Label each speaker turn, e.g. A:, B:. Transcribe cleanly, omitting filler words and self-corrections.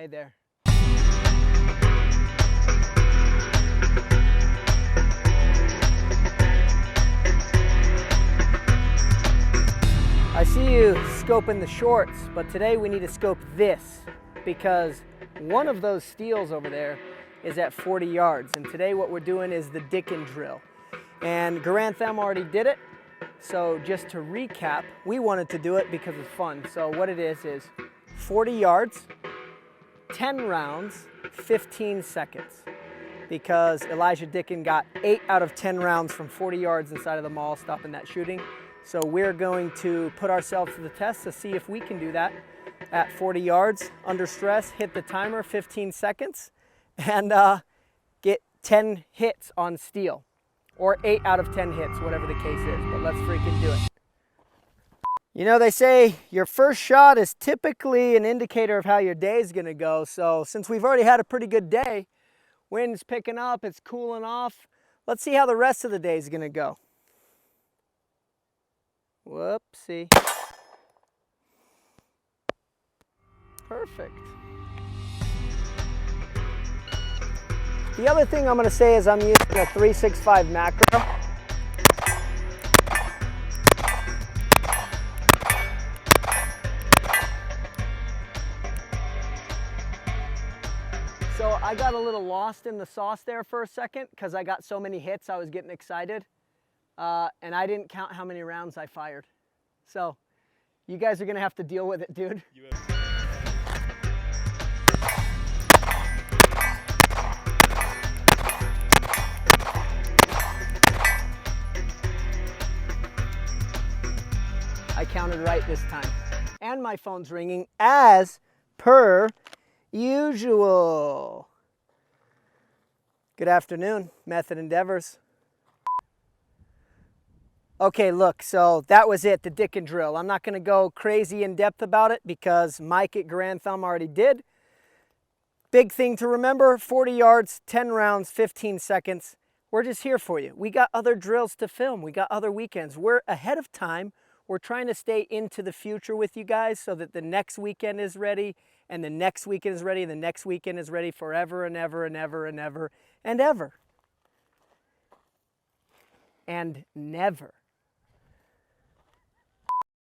A: Hey there. I see you scoping the shorts, but today we need to scope this because one of those steels over there is at 40 yards. And today what we're doing is the Dicken drill. And Grantham already did it. So just to recap, we wanted to do it because it's fun. So what it is 40 yards, 10 rounds, 15 seconds. Because Elijah Dicken got 8 out of 10 rounds from 40 yards inside of the mall, stopping that shooting. So we're going to put ourselves to the test to see if we can do that at 40 yards, under stress, hit the timer, 15 seconds, and get 10 hits on steel. Or 8 out of 10 hits, whatever the case is, but let's freaking do it. You know, they say your first shot is typically an indicator of how your day is gonna go. So since we've already had a pretty good day, wind's picking up, it's cooling off, let's see how the rest of the day is gonna go. Whoopsie. Perfect. The other thing I'm going to say is I'm using a 365 macro. So I got a little lost in the sauce there for a second because I got so many hits, I was getting excited. And I didn't count how many rounds I fired. So you guys are going to have to deal with it, dude. I counted right this time. And my phone's ringing as per usual. Good afternoon, Method Endeavors. Okay, look, so that was it, the Dicken drill. I'm not going to go crazy in depth about it because Mike at Grantham already did. Big thing to remember, 40 yards, 10 rounds, 15 seconds. We're just here for you. We got other drills to film. We got other weekends. We're ahead of time. We're trying to stay into the future with you guys so that the next weekend is ready, and the next weekend is ready, and the next weekend is ready forever and ever and ever and ever and ever. And never.